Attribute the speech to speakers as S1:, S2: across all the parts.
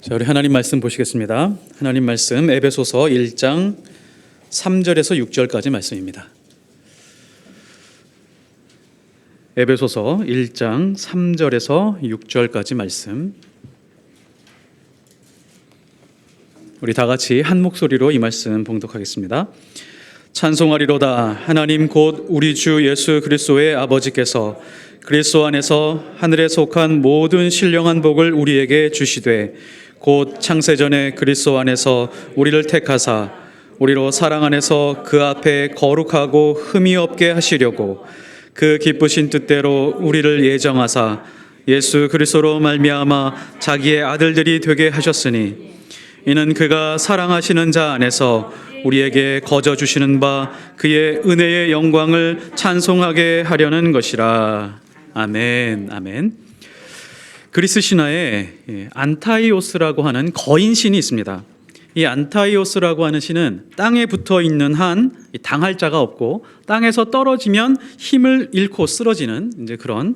S1: 자, 우리 하나님 말씀 보시겠습니다. 하나님 말씀 에베소서 1장 3절에서 6절까지 말씀입니다. 에베소서 1장 3절에서 6절까지 말씀. 우리 다 같이 한 목소리로 이 말씀 봉독하겠습니다. 찬송하리로다. 하나님 곧 우리 주 예수 그리스도의 아버지께서 그리스도 안에서 하늘에 속한 모든 신령한 복을 우리에게 주시되 곧 창세전에 그리스도 안에서 우리를 택하사 우리로 사랑 안에서 그 앞에 거룩하고 흠이 없게 하시려고 그 기쁘신 뜻대로 우리를 예정하사 예수 그리스도로 말미암아 자기의 아들들이 되게 하셨으니 이는 그가 사랑하시는 자 안에서 우리에게 거저 주시는 바 그의 은혜의 영광을 찬송하게 하려는 것이라. 아멘. 아멘. 그리스 신화에 안타이오스라고 하는 거인 신이 있습니다. 이 안타이오스라고 하는 신은 땅에 붙어 있는 한 당할 자가 없고 땅에서 떨어지면 힘을 잃고 쓰러지는 이제 그런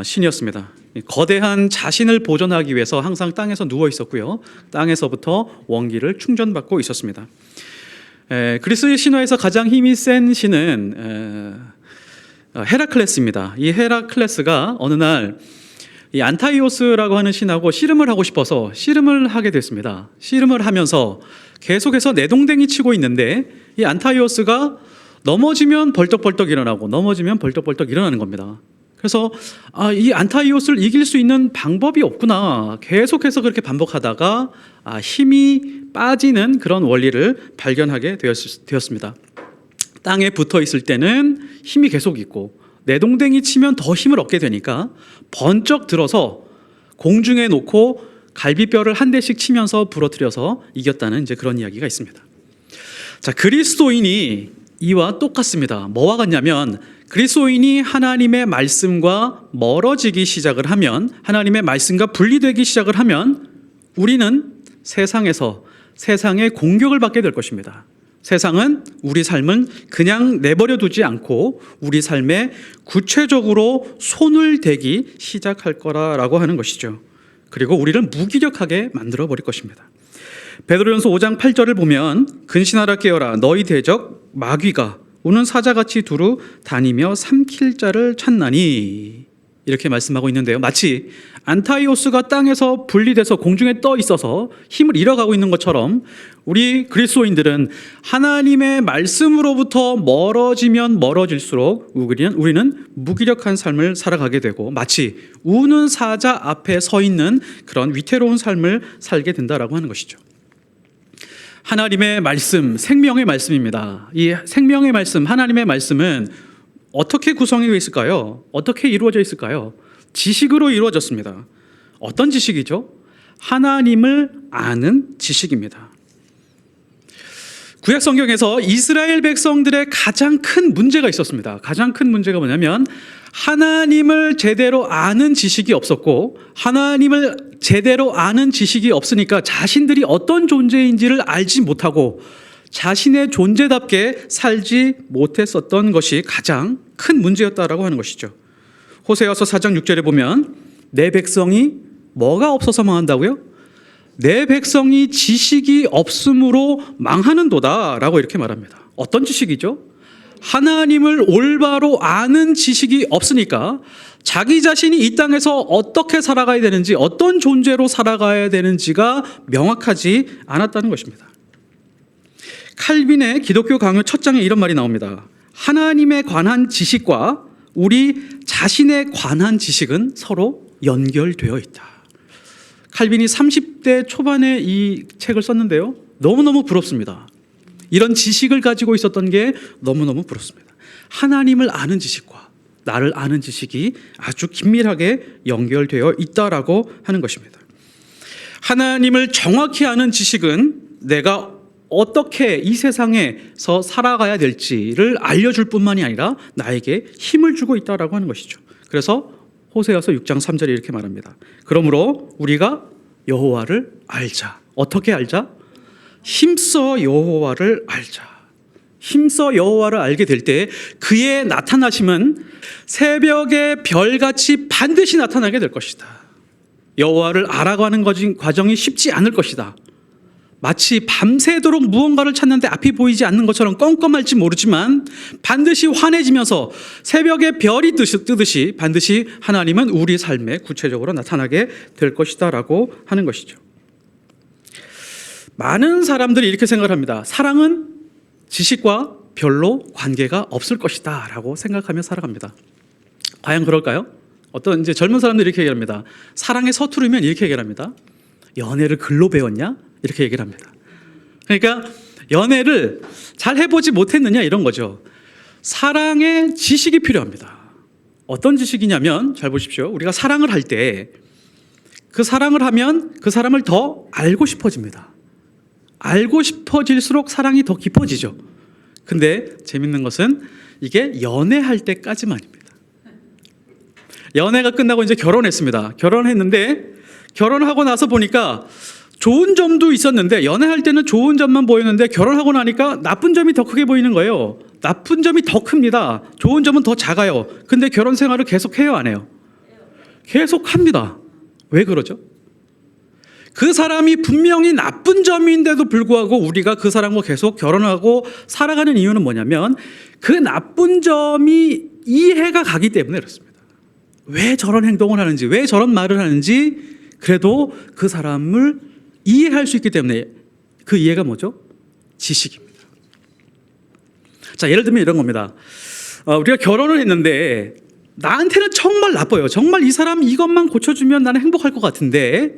S1: 신이었습니다. 거대한 자신을 보존하기 위해서 항상 땅에서 누워 있었고요. 땅에서부터 원기를 충전받고 있었습니다. 그리스 신화에서 가장 힘이 센 신은 헤라클레스입니다. 이 헤라클레스가 어느 날 이 안타이오스라고 하는 신하고 씨름을 하고 싶어서 씨름을 하게 됐습니다. 씨름을 하면서 계속해서 내동댕이 치고 있는데 이 안타이오스가 넘어지면 벌떡벌떡 일어나고 넘어지면 벌떡벌떡 일어나는 겁니다. 그래서 이 안타이오스를 이길 수 있는 방법이 없구나. 계속해서 그렇게 반복하다가 힘이 빠지는 그런 원리를 발견하게 되었습니다. 땅에 붙어 있을 때는 힘이 계속 있고 내동댕이 치면 더 힘을 얻게 되니까 번쩍 들어서 공중에 놓고 갈비뼈를 한 대씩 치면서 부러뜨려서 이겼다는 이제 그런 이야기가 있습니다. 자, 그리스도인이 이와 똑같습니다. 뭐와 같냐면 그리스도인이 하나님의 말씀과 멀어지기 시작을 하면, 하나님의 말씀과 분리되기 시작을 하면 우리는 세상에서 세상의 공격을 받게 될 것입니다. 세상은 우리 삶은 그냥 내버려 두지 않고 우리 삶에 구체적으로 손을 대기 시작할 거라고 하는 것이죠. 그리고 우리를 무기력하게 만들어 버릴 것입니다. 베드로전서 5장 8절을 보면 근신하라 깨어라 너희 대적 마귀가 우는 사자같이 두루 다니며 삼킬 자를 찾나니 이렇게 말씀하고 있는데요. 마치 안타이오스가 땅에서 분리돼서 공중에 떠 있어서 힘을 잃어가고 있는 것처럼 우리 그리스도인들은 하나님의 말씀으로부터 멀어지면 멀어질수록 우리는 무기력한 삶을 살아가게 되고 마치 우는 사자 앞에 서 있는 그런 위태로운 삶을 살게 된다라고 하는 것이죠. 하나님의 말씀, 생명의 말씀입니다. 이 생명의 말씀, 하나님의 말씀은 어떻게 구성되어 있을까요? 어떻게 이루어져 있을까요? 지식으로 이루어졌습니다. 어떤 지식이죠? 하나님을 아는 지식입니다. 구약 성경에서 이스라엘 백성들의 가장 큰 문제가 있었습니다. 가장 큰 문제가 뭐냐면 하나님을 제대로 아는 지식이 없었고 하나님을 제대로 아는 지식이 없으니까 자신들이 어떤 존재인지를 알지 못하고 자신의 존재답게 살지 못했었던 것이 가장 큰 문제였다라고 하는 것이죠. 호세아서 4장 6절에 보면 내 백성이 뭐가 없어서 망한다고요? 내 백성이 지식이 없으므로 망하는도다 라고 이렇게 말합니다. 어떤 지식이죠? 하나님을 올바로 아는 지식이 없으니까 자기 자신이 이 땅에서 어떻게 살아가야 되는지 어떤 존재로 살아가야 되는지가 명확하지 않았다는 것입니다. 칼빈의 기독교 강요 첫 장에 이런 말이 나옵니다. 하나님에 관한 지식과 우리 자신에 관한 지식은 서로 연결되어 있다. 칼빈이 30대 초반에 이 책을 썼는데요. 너무너무 부럽습니다. 이런 지식을 가지고 있었던 게 너무너무 부럽습니다. 하나님을 아는 지식과 나를 아는 지식이 아주 긴밀하게 연결되어 있다라고 하는 것입니다. 하나님을 정확히 아는 지식은 내가 어떻게 이 세상에서 살아가야 될지를 알려줄 뿐만이 아니라 나에게 힘을 주고 있다라고 하는 것이죠. 그래서 호세아서 6장 3절에 이렇게 말합니다. 그러므로 우리가 여호와를 알자. 어떻게 알자? 힘써 여호와를 알자. 힘써 여호와를 알게 될 때 그의 나타나심은 새벽의 별같이 반드시 나타나게 될 것이다. 여호와를 알아가는 과정이 쉽지 않을 것이다. 마치 밤새도록 무언가를 찾는데 앞이 보이지 않는 것처럼 껌껌할지 모르지만 반드시 환해지면서 새벽에 별이 뜨듯이 반드시 하나님은 우리 삶에 구체적으로 나타나게 될 것이다 라고 하는 것이죠. 많은 사람들이 이렇게 생각을 합니다. 사랑은 지식과 별로 관계가 없을 것이다 라고 생각하며 살아갑니다. 과연 그럴까요? 어떤 이제 젊은 사람들이 이렇게 얘기합니다. 사랑에 서투르면 이렇게 얘기합니다. 연애를 글로 배웠냐? 이렇게 얘기를 합니다. 그러니까 연애를 잘 해보지 못했느냐 이런 거죠. 사랑에 지식이 필요합니다. 어떤 지식이냐면 잘 보십시오. 우리가 사랑을 할 때 그 사랑을 하면 그 사람을 더 알고 싶어집니다. 알고 싶어질수록 사랑이 더 깊어지죠. 근데 재밌는 것은 이게 연애할 때까지만입니다. 연애가 끝나고 이제 결혼했습니다. 결혼했는데 결혼하고 나서 보니까 좋은 점도 있었는데 연애할 때는 좋은 점만 보였는데 결혼하고 나니까 나쁜 점이 더 크게 보이는 거예요. 나쁜 점이 더 큽니다. 좋은 점은 더 작아요. 근데 결혼 생활을 계속 해요, 안 해요? 계속 합니다. 왜 그러죠? 그 사람이 분명히 나쁜 점인데도 불구하고 우리가 그 사람과 계속 결혼하고 살아가는 이유는 뭐냐면 그 나쁜 점이 이해가 가기 때문에 그렇습니다. 왜 저런 행동을 하는지, 왜 저런 말을 하는지 그래도 그 사람을 이해할 수 있기 때문에 그 이해가 뭐죠? 지식입니다. 자, 예를 들면 이런 겁니다. 우리가 결혼을 했는데 나한테는 정말 나빠요. 정말 이 사람 이것만 고쳐주면 나는 행복할 것 같은데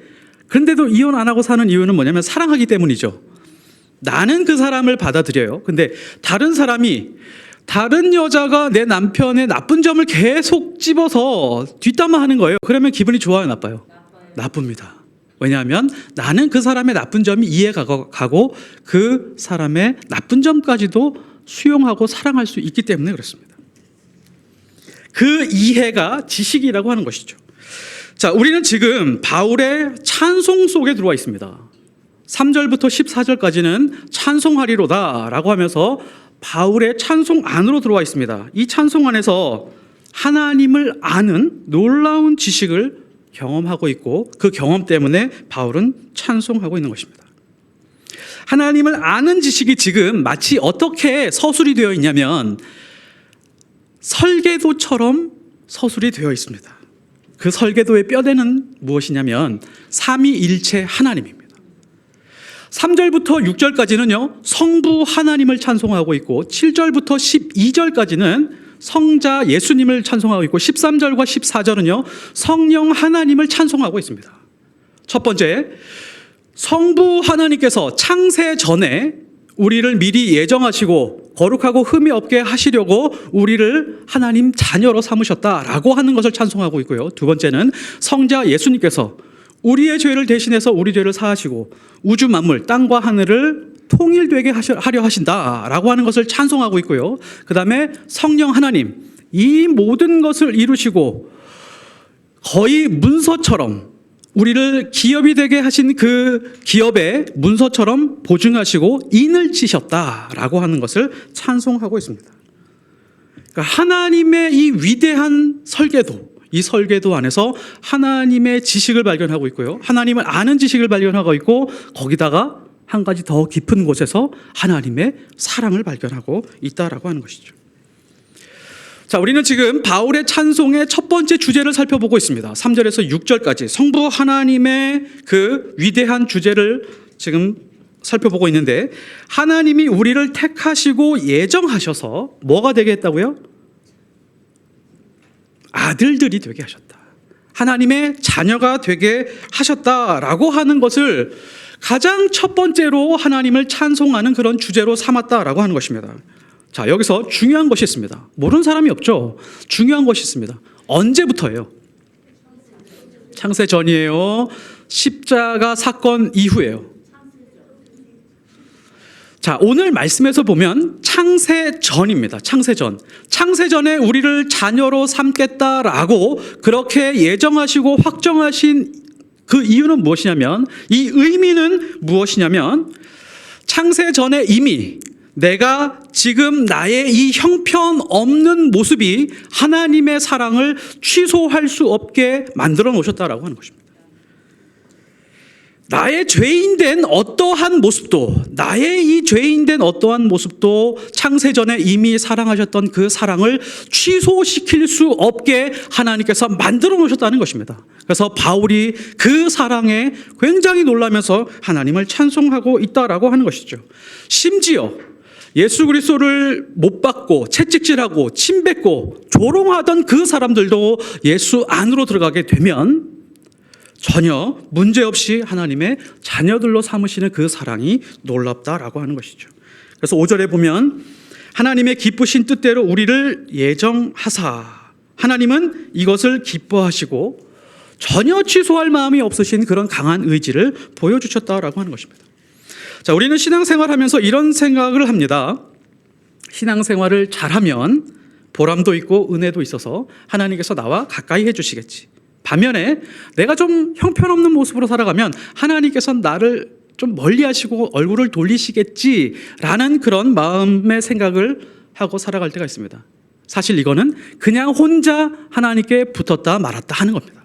S1: 그런데도 이혼 안 하고 사는 이유는 뭐냐면 사랑하기 때문이죠. 나는 그 사람을 받아들여요. 근데 다른 사람이 다른 여자가 내 남편의 나쁜 점을 계속 집어서 뒷담화하는 거예요. 그러면 기분이 좋아요, 나빠요? 나쁩니다. 왜냐하면 나는 그 사람의 나쁜 점이 이해가 가고 그 사람의 나쁜 점까지도 수용하고 사랑할 수 있기 때문에 그렇습니다. 그 이해가 지식이라고 하는 것이죠. 자, 우리는 지금 바울의 찬송 속에 들어와 있습니다. 3절부터 14절까지는 찬송하리로다 라고 하면서 바울의 찬송 안으로 들어와 있습니다. 이 찬송 안에서 하나님을 아는 놀라운 지식을 경험하고 있고 그 경험 때문에 바울은 찬송하고 있는 것입니다. 하나님을 아는 지식이 지금 마치 어떻게 서술이 되어 있냐면 설계도처럼 서술이 되어 있습니다. 그 설계도의 뼈대는 무엇이냐면 삼위일체 하나님입니다. 3절부터 6절까지는요 성부 하나님을 찬송하고 있고 7절부터 12절까지는 성자 예수님을 찬송하고 있고 13절과 14절은요 성령 하나님을 찬송하고 있습니다. 첫 번째, 성부 하나님께서 창세 전에 우리를 미리 예정하시고 거룩하고 흠이 없게 하시려고 우리를 하나님 자녀로 삼으셨다라고 하는 것을 찬송하고 있고요. 두 번째는 성자 예수님께서 우리의 죄를 대신해서 우리 죄를 사하시고 우주 만물 땅과 하늘을 통일되게 하려 하신다라고 하는 것을 찬송하고 있고요. 그 다음에 성령 하나님, 이 모든 것을 이루시고 거의 문서처럼 우리를 기업이 되게 하신 그 기업의 문서처럼 보증하시고 인을 치셨다라고 하는 것을 찬송하고 있습니다. 그러니까 하나님의 이 위대한 설계도, 이 설계도 안에서 하나님의 지식을 발견하고 있고요. 하나님을 아는 지식을 발견하고 있고 거기다가 한 가지 더 깊은 곳에서 하나님의 사랑을 발견하고 있다라고 하는 것이죠. 자, 우리는 지금 바울의 찬송의 첫 번째 주제를 살펴보고 있습니다. 3절에서 6절까지 성부 하나님의 그 위대한 주제를 지금 살펴보고 있는데 하나님이 우리를 택하시고 예정하셔서 뭐가 되게 했다고요? 아들들이 되게 하셨다. 하나님의 자녀가 되게 하셨다라고 하는 것을 가장 첫 번째로 하나님을 찬송하는 그런 주제로 삼았다라고 하는 것입니다. 자, 여기서 중요한 것이 있습니다. 모르는 사람이 없죠. 중요한 것이 있습니다. 언제부터예요? 창세 전이에요? 십자가 사건 이후예요? 자, 오늘 말씀에서 보면 창세 전입니다. 창세 전. 창세 전에 우리를 자녀로 삼겠다라고 그렇게 예정하시고 확정하신 그 이유는 무엇이냐면, 이 의미는 무엇이냐면, 창세 전에 이미 내가 지금 나의 이 형편없는 모습이 하나님의 사랑을 취소할 수 없게 만들어 놓으셨다라고 하는 것입니다. 나의 죄인된 어떠한 모습도, 나의 이 죄인된 어떠한 모습도 창세전에 이미 사랑하셨던 그 사랑을 취소시킬 수 없게 하나님께서 만들어 놓으셨다는 것입니다. 그래서 바울이 그 사랑에 굉장히 놀라면서 하나님을 찬송하고 있다라고 하는 것이죠. 심지어 예수 그리스도를 못 받고 채찍질하고 침뱉고 조롱하던 그 사람들도 예수 안으로 들어가게 되면 전혀 문제없이 하나님의 자녀들로 삼으시는 그 사랑이 놀랍다라고 하는 것이죠. 그래서 5절에 보면 하나님의 기쁘신 뜻대로 우리를 예정하사, 하나님은 이것을 기뻐하시고 전혀 취소할 마음이 없으신 그런 강한 의지를 보여주셨다라고 하는 것입니다. 자, 우리는 신앙생활하면서 이런 생각을 합니다. 신앙생활을 잘하면 보람도 있고 은혜도 있어서 하나님께서 나와 가까이 해주시겠지. 반면에 내가 좀 형편없는 모습으로 살아가면 하나님께서 나를 좀 멀리 하시고 얼굴을 돌리시겠지라는 그런 마음의 생각을 하고 살아갈 때가 있습니다. 사실 이거는 그냥 혼자 하나님께 붙었다 말았다 하는 겁니다.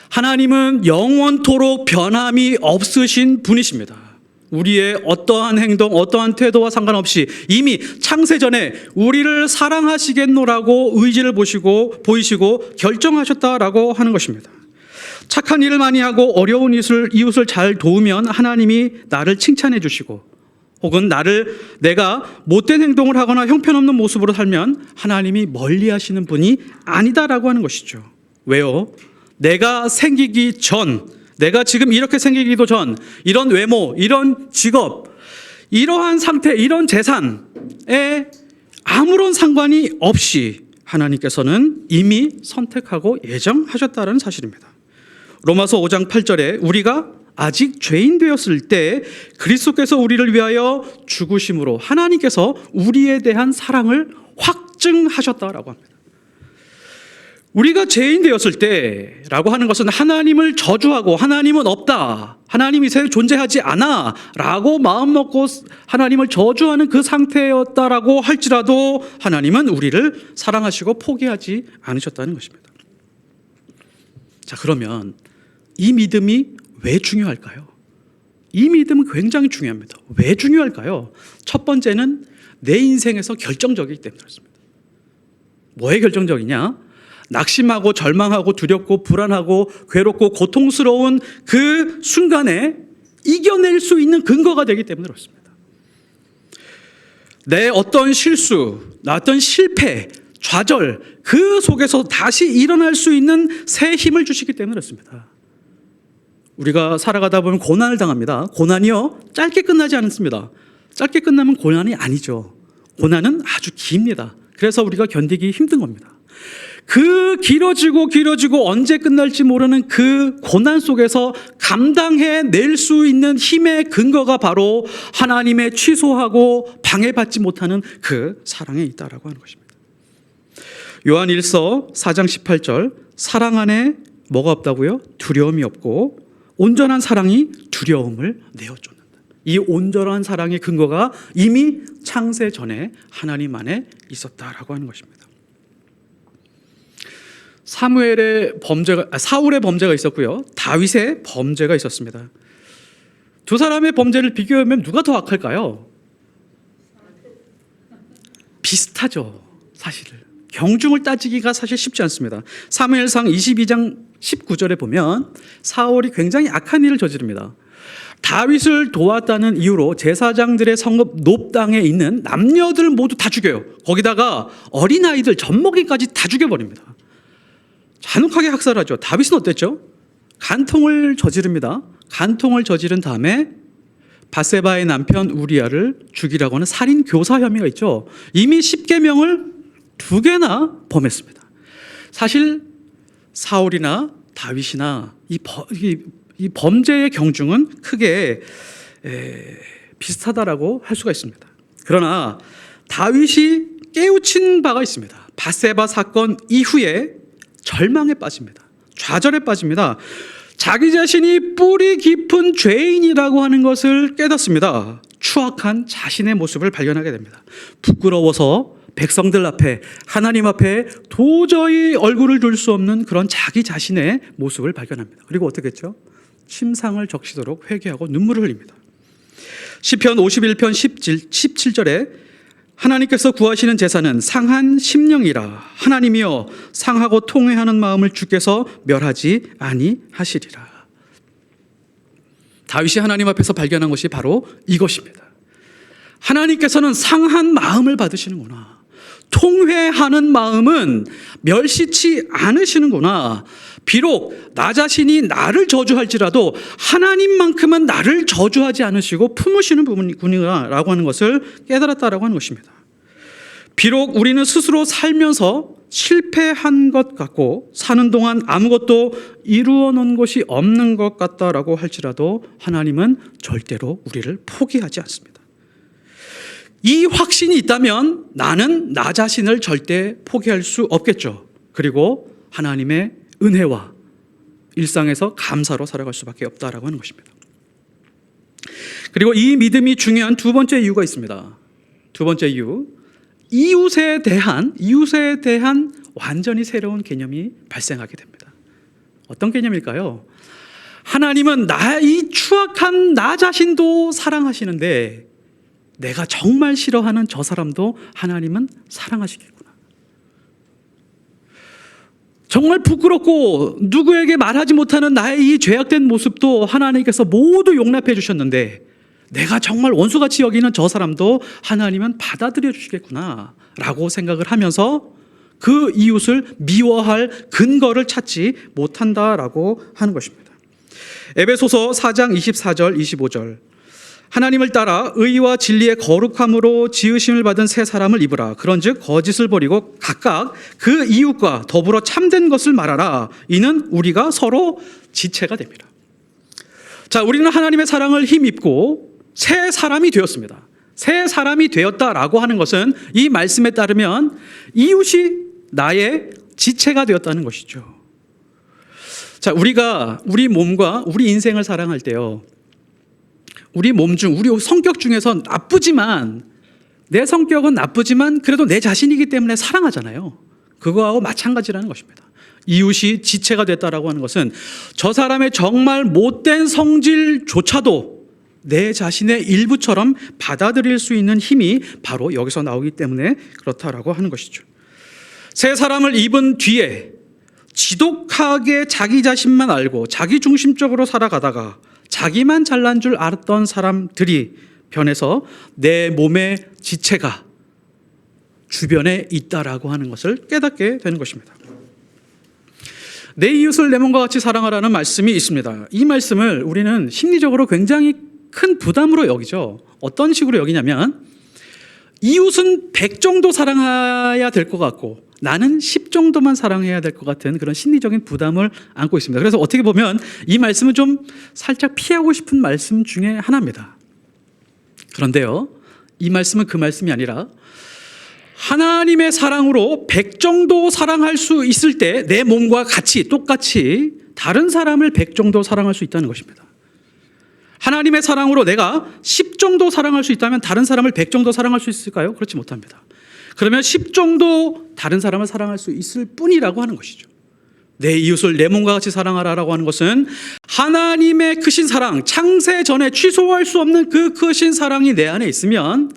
S1: 하나님은 영원토록 변함이 없으신 분이십니다. 우리의 어떠한 행동, 어떠한 태도와 상관없이 이미 창세전에 우리를 사랑하시겠노라고 의지를 보이시고 결정하셨다라고 하는 것입니다. 착한 일을 많이 하고 어려운 이웃을 잘 도우면 하나님이 나를 칭찬해 주시고, 혹은 내가 못된 행동을 하거나 형편없는 모습으로 살면 하나님이 멀리 하시는 분이 아니다라고 하는 것이죠. 왜요? 내가 생기기 전, 내가 지금 이렇게 생기기도 전, 이런 외모, 이런 직업, 이러한 상태, 이런 재산에 아무런 상관이 없이 하나님께서는 이미 선택하고 예정하셨다는 사실입니다. 로마서 5장 8절에 우리가 아직 죄인 되었을 때 그리스도께서 우리를 위하여 죽으심으로 하나님께서 우리에 대한 사랑을 확증하셨다라고 합니다. 우리가 죄인 되었을 때라고 하는 것은 하나님을 저주하고 하나님은 없다, 하나님이 존재하지 않아 라고 마음먹고 하나님을 저주하는 그 상태였다라고 할지라도 하나님은 우리를 사랑하시고 포기하지 않으셨다는 것입니다. 자, 그러면 이 믿음이 왜 중요할까요? 이 믿음은 굉장히 중요합니다. 왜 중요할까요? 첫 번째는 내 인생에서 결정적이기 때문에 그렇습니다. 뭐에 결정적이냐? 낙심하고 절망하고 두렵고 불안하고 괴롭고 고통스러운 그 순간에 이겨낼 수 있는 근거가 되기 때문에 그렇습니다. 내 어떤 실수, 나 어떤 실패, 좌절, 그 속에서 다시 일어날 수 있는 새 힘을 주시기 때문에 그렇습니다. 우리가 살아가다 보면 고난을 당합니다. 고난이요, 짧게 끝나지 않습니다. 짧게 끝나면 고난이 아니죠. 고난은 아주 깁니다. 그래서 우리가 견디기 힘든 겁니다. 그 길어지고 언제 끝날지 모르는 그 고난 속에서 감당해낼 수 있는 힘의 근거가 바로 하나님의 취소하고 방해받지 못하는 그 사랑에 있다라고 하는 것입니다. 요한 1서 4장 18절, 사랑 안에 뭐가 없다고요? 두려움이 없고 온전한 사랑이 두려움을 내어쫓는다. 이 온전한 사랑의 근거가 이미 창세 전에 하나님 안에 있었다라고 하는 것입니다. 사울의 범죄가 있었고요, 다윗의 범죄가 있었습니다. 두 사람의 범죄를 비교하면 누가 더 악할까요? 비슷하죠. 사실은 경중을 따지기가 사실 쉽지 않습니다. 사무엘상 22장 19절에 보면 사울이 굉장히 악한 일을 저지릅니다. 다윗을 도왔다는 이유로 제사장들의 성읍 놉당에 있는 남녀들 모두 다 죽여요. 거기다가 어린아이들 젖먹이까지 다 죽여버립니다. 잔혹하게 학살하죠. 다윗은 어땠죠? 간통을 저지릅니다. 간통을 저지른 다음에 바세바의 남편 우리아를 죽이라고 하는 살인 교사 혐의가 있죠. 이미 10계명을 2개나 범했습니다. 사실 사울이나 다윗이나 이 범죄의 경중은 크게 비슷하다라고 할 수가 있습니다. 그러나 다윗이 깨우친 바가 있습니다. 바세바 사건 이후에 절망에 빠집니다. 좌절에 빠집니다. 자기 자신이 뿌리 깊은 죄인이라고 하는 것을 깨닫습니다. 추악한 자신의 모습을 발견하게 됩니다. 부끄러워서 백성들 앞에, 하나님 앞에 도저히 얼굴을 둘 수 없는 그런 자기 자신의 모습을 발견합니다. 그리고 어떻게 했죠? 침상을 적시도록 회개하고 눈물을 흘립니다. 시편 51편 17절에 하나님께서 구하시는 제사는 상한 심령이라 하나님이여 상하고 통회하는 마음을 주께서 멸하지 아니하시리라. 다윗이 하나님 앞에서 발견한 것이 바로 이것입니다. 하나님께서는 상한 마음을 받으시는구나. 통회하는 마음은 멸시치 않으시는구나. 비록 나 자신이 나를 저주할지라도 하나님만큼은 나를 저주하지 않으시고 품으시는 부분이구나 라고 하는 것을 깨달았다라고 하는 것입니다. 비록 우리는 스스로 살면서 실패한 것 같고 사는 동안 아무것도 이루어 놓은 것이 없는 것 같다라고 할지라도 하나님은 절대로 우리를 포기하지 않습니다. 이 확신이 있다면 나는 나 자신을 절대 포기할 수 없겠죠. 그리고 하나님의 은혜와 일상에서 감사로 살아갈 수밖에 없다라고 하는 것입니다. 그리고 이 믿음이 중요한 두 번째 이유가 있습니다. 두 번째 이유, 이웃에 대한 완전히 새로운 개념이 발생하게 됩니다. 어떤 개념일까요? 하나님은 이 추악한 나 자신도 사랑하시는데 내가 정말 싫어하는 저 사람도 하나님은 사랑하시겠구나. 정말 부끄럽고 누구에게 말하지 못하는 나의 이 죄악된 모습도 하나님께서 모두 용납해 주셨는데 내가 정말 원수같이 여기는 저 사람도 하나님은 받아들여 주시겠구나 라고 생각을 하면서 그 이웃을 미워할 근거를 찾지 못한다라고 하는 것입니다. 에베소서 4장 24절 25절 하나님을 따라 의와 진리의 거룩함으로 지으심을 받은 새 사람을 입으라. 그런즉 거짓을 버리고 각각 그 이웃과 더불어 참된 것을 말하라. 이는 우리가 서로 지체가 됩니다. 자, 우리는 하나님의 사랑을 힘입고 새 사람이 되었습니다. 새 사람이 되었다라고 하는 것은 이 말씀에 따르면 이웃이 나의 지체가 되었다는 것이죠. 자, 우리가 우리 몸과 우리 인생을 사랑할 때요, 우리 몸 중, 우리 성격 중에서 나쁘지만, 내 성격은 나쁘지만 그래도 내 자신이기 때문에 사랑하잖아요. 그거하고 마찬가지라는 것입니다. 이웃이 지체가 됐다라고 하는 것은 저 사람의 정말 못된 성질조차도 내 자신의 일부처럼 받아들일 수 있는 힘이 바로 여기서 나오기 때문에 그렇다라고 하는 것이죠. 새 사람을 입은 뒤에 지독하게 자기 자신만 알고 자기 중심적으로 살아가다가 자기만 잘난 줄 알았던 사람들이 변해서 내 몸의 지체가 주변에 있다라고 하는 것을 깨닫게 되는 것입니다. 내 이웃을 내 몸과 같이 사랑하라는 말씀이 있습니다. 이 말씀을 우리는 심리적으로 굉장히 큰 부담으로 여기죠. 어떤 식으로 여기냐면 이웃은 100 정도 사랑해야 될 것 같고 나는 10 정도만 사랑해야 될 것 같은 그런 심리적인 부담을 안고 있습니다. 그래서 어떻게 보면 이 말씀은 좀 살짝 피하고 싶은 말씀 중에 하나입니다. 그런데요, 이 말씀은 그 말씀이 아니라 하나님의 사랑으로 100 정도 사랑할 수 있을 때 내 몸과 같이 똑같이 다른 사람을 100 정도 사랑할 수 있다는 것입니다. 하나님의 사랑으로 내가 10 정도 사랑할 수 있다면 다른 사람을 100 정도 사랑할 수 있을까요? 그렇지 못합니다. 그러면 10 정도 다른 사람을 사랑할 수 있을 뿐이라고 하는 것이죠. 내 이웃을 내 몸과 같이 사랑하라라고 하는 것은 하나님의 크신 사랑, 창세 전에 취소할 수 없는 그 크신 사랑이 내 안에 있으면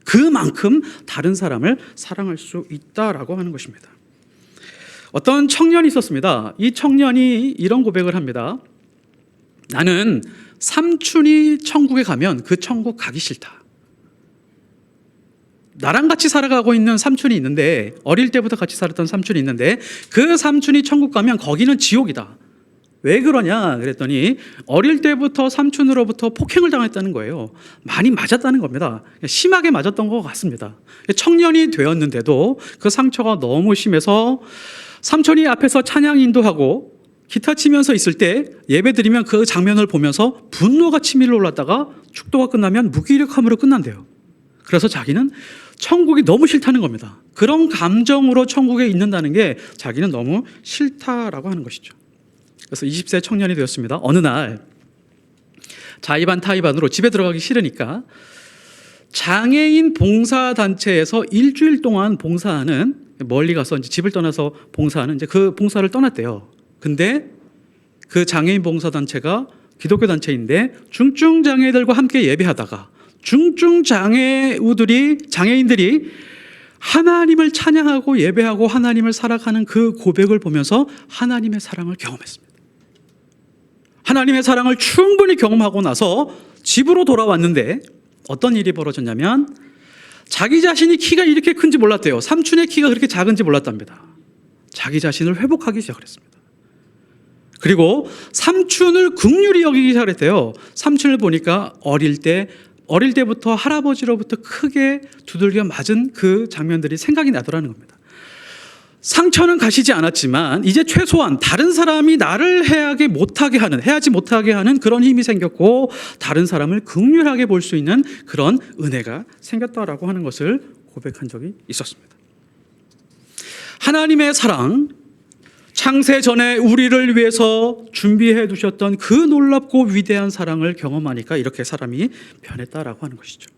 S1: 그만큼 다른 사람을 사랑할 수 있다라고 하는 것입니다. 어떤 청년이 있었습니다. 이 청년이 이런 고백을 합니다. 나는 삼촌이 천국에 가면 그 천국 가기 싫다. 나랑 같이 살아가고 있는 삼촌이 있는데, 어릴 때부터 같이 살았던 삼촌이 있는데 그 삼촌이 천국 가면 거기는 지옥이다. 왜 그러냐 그랬더니 어릴 때부터 삼촌으로부터 폭행을 당했다는 거예요. 많이 맞았다는 겁니다. 심하게 맞았던 것 같습니다. 청년이 되었는데도 그 상처가 너무 심해서 삼촌이 앞에서 찬양 인도하고 기타 치면서 있을 때 예배 드리면 그 장면을 보면서 분노가 치밀어 올랐다가 축도가 끝나면 무기력함으로 끝난대요. 그래서 자기는 천국이 너무 싫다는 겁니다. 그런 감정으로 천국에 있는다는 게 자기는 너무 싫다라고 하는 것이죠. 그래서 20세 청년이 되었습니다. 어느 날 자의반 타의반으로 집에 들어가기 싫으니까 장애인 봉사단체에서 일주일 동안 봉사하는, 멀리 가서 이제 집을 떠나서 봉사하는 이제 그 봉사를 떠났대요. 근데 그 장애인 봉사단체가 기독교 단체인데 중증 장애들과 함께 예배하다가 중증 장애인들이 하나님을 찬양하고 예배하고 하나님을 살아가는 그 고백을 보면서 하나님의 사랑을 경험했습니다. 하나님의 사랑을 충분히 경험하고 나서 집으로 돌아왔는데 어떤 일이 벌어졌냐면 자기 자신이 키가 이렇게 큰지 몰랐대요. 삼촌의 키가 그렇게 작은지 몰랐답니다. 자기 자신을 회복하기 시작했습니다. 그리고 삼촌을 긍휼히 여기기 시작했대요. 삼촌을 보니까 어릴 때부터 할아버지로부터 크게 두들겨 맞은 그 장면들이 생각이 나더라는 겁니다. 상처는 가시지 않았지만 이제 최소한 다른 사람이 나를 해야지 못하게 하는 그런 힘이 생겼고 다른 사람을 긍휼하게 볼 수 있는 그런 은혜가 생겼다라고 하는 것을 고백한 적이 있었습니다. 하나님의 사랑, 창세 전에 우리를 위해서 준비해 두셨던 그 놀랍고 위대한 사랑을 경험하니까 이렇게 사람이 변했다라고 하는 것이죠.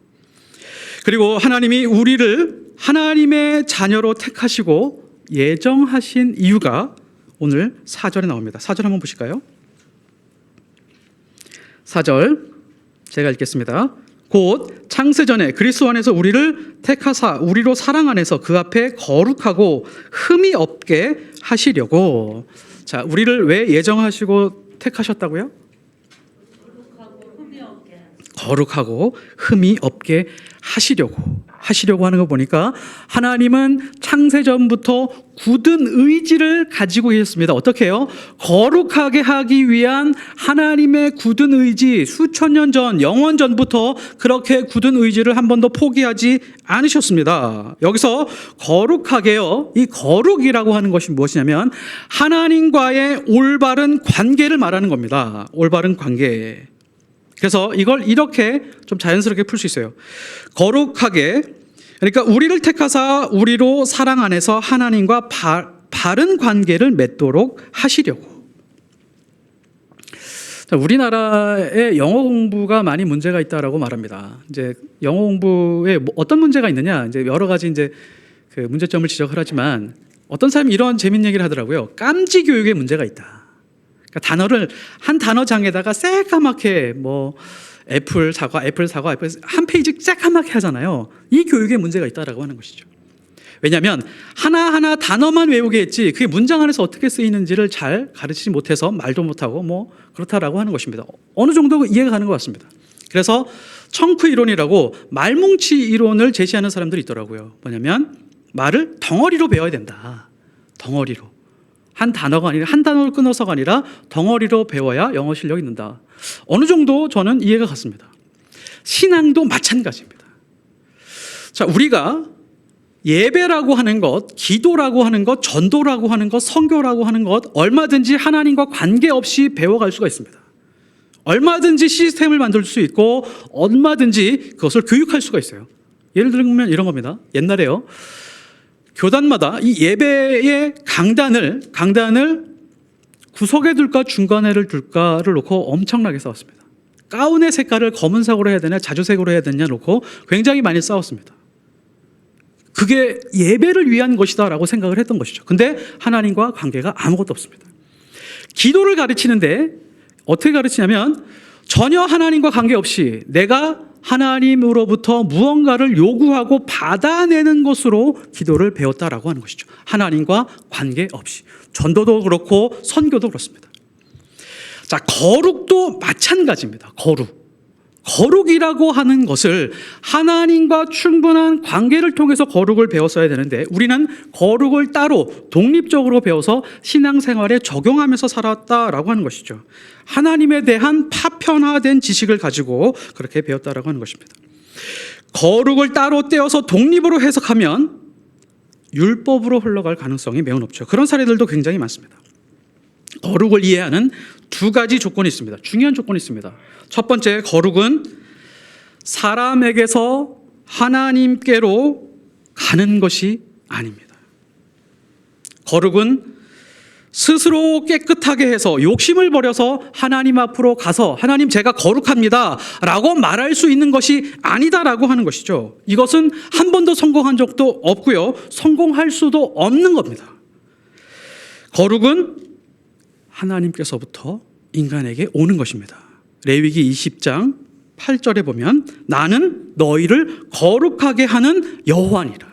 S1: 그리고 하나님이 우리를 하나님의 자녀로 택하시고 예정하신 이유가 오늘 4절에 나옵니다. 4절 한번 보실까요? 4절 제가 읽겠습니다. 곧 창세 전에 그리스도 안에서 우리를 택하사 우리로 사랑 안에서 그 앞에 거룩하고 흠이 없게 하시려고. 자, 우리를 왜 예정하시고 택하셨다고요? 거룩하고 흠이 없게 하시려고 하는 거 보니까 하나님은 창세전부터 굳은 의지를 가지고 계셨습니다. 어떻게 해요? 거룩하게 하기 위한 하나님의 굳은 의지, 수천 년 전, 영원 전부터 그렇게 굳은 의지를 한 번도 포기하지 않으셨습니다. 여기서 거룩하게요, 이 거룩이라고 하는 것이 무엇이냐면 하나님과의 올바른 관계를 말하는 겁니다. 올바른 관계. 그래서 이걸 이렇게 좀 자연스럽게 풀 수 있어요. 거룩하게, 그러니까 우리를 택하사 우리로 사랑 안에서 하나님과 바른 관계를 맺도록 하시려고. 자, 우리나라의 영어 공부가 많이 문제가 있다라고 말합니다. 이제 영어 공부에 어떤 문제가 있느냐, 이제 여러 가지 이제 그 문제점을 지적을 하지만 어떤 사람이 이런 재밌는 얘기를 하더라고요. 깜지 교육에 문제가 있다. 그러니까 단어를 한 단어장에다가 새까맣게 뭐 애플 사과 한 페이지 새까맣게 하잖아요. 이 교육에 문제가 있다라고 하는 것이죠. 왜냐하면 하나하나 단어만 외우게 했지 그게 문장 안에서 어떻게 쓰이는지를 잘 가르치지 못해서 말도 못하고 뭐 그렇다라고 하는 것입니다. 어느 정도 이해가 가는 것 같습니다. 그래서 청크 이론이라고 말뭉치 이론을 제시하는 사람들이 있더라고요. 뭐냐면 말을 덩어리로 배워야 된다. 덩어리로. 한 단어가 아니라 한 단어를 끊어서가 아니라 덩어리로 배워야 영어 실력이 는다. 어느 정도 저는 이해가 갔습니다. 신앙도 마찬가지입니다. 자, 우리가 예배라고 하는 것, 기도라고 하는 것, 전도라고 하는 것, 선교라고 하는 것 얼마든지 하나님과 관계없이 배워갈 수가 있습니다. 얼마든지 시스템을 만들 수 있고 얼마든지 그것을 교육할 수가 있어요. 예를 들면 이런 겁니다. 옛날에요, 교단마다 이 예배의 강단을 구석에 둘까 중간에를 둘까를 놓고 엄청나게 싸웠습니다. 가운의 색깔을 검은색으로 해야 되냐 자주색으로 해야 되냐 놓고 굉장히 많이 싸웠습니다. 그게 예배를 위한 것이다라고 생각을 했던 것이죠. 근데 하나님과 관계가 아무것도 없습니다. 기도를 가르치는데 어떻게 가르치냐면 전혀 하나님과 관계없이 내가 하나님으로부터 무언가를 요구하고 받아내는 것으로 기도를 배웠다라고 하는 것이죠. 하나님과 관계없이. 전도도 그렇고 선교도 그렇습니다. 자, 거룩도 마찬가지입니다. 거룩이라고 하는 것을 하나님과 충분한 관계를 통해서 거룩을 배웠어야 되는데 우리는 거룩을 따로 독립적으로 배워서 신앙생활에 적용하면서 살았다라고 하는 것이죠. 하나님에 대한 파편화된 지식을 가지고 그렇게 배웠다라고 하는 것입니다. 거룩을 따로 떼어서 독립으로 해석하면 율법으로 흘러갈 가능성이 매우 높죠. 그런 사례들도 굉장히 많습니다. 거룩을 이해하는 두 가지 조건이 있습니다. 중요한 조건이 있습니다. 첫 번째, 거룩은 사람에게서 하나님께로 가는 것이 아닙니다. 거룩은 스스로 깨끗하게 해서 욕심을 버려서 하나님 앞으로 가서 하나님 제가 거룩합니다 라고 말할 수 있는 것이 아니다라고 하는 것이죠. 이것은 한 번도 성공한 적도 없고요. 성공할 수도 없는 겁니다. 거룩은 하나님께서부터 인간에게 오는 것입니다. 레위기 20장 8절에 보면 나는 너희를 거룩하게 하는 여호와니라.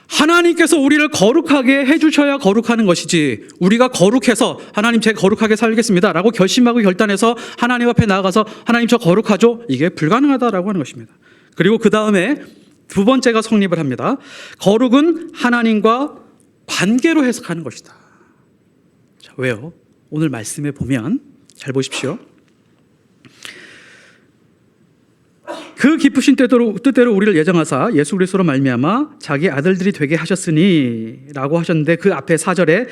S1: 하나님께서 우리를 거룩하게 해주셔야 거룩하는 것이지, 우리가 거룩해서 하나님 제가 거룩하게 살겠습니다 라고 결심하고 결단해서 하나님 앞에 나아가서 하나님 저 거룩하죠? 이게 불가능하다라고 하는 것입니다. 그리고 그 다음에 두 번째가 성립을 합니다. 거룩은 하나님과 관계로 해석하는 것이다. 자, 왜요? 오늘 말씀에 보면 잘 보십시오. 그 기쁘신 뜻대로 우리를 예정하사 예수 그리스도로 말미암아 자기 아들들이 되게 하셨으니 라고 하셨는데, 그 앞에 4절에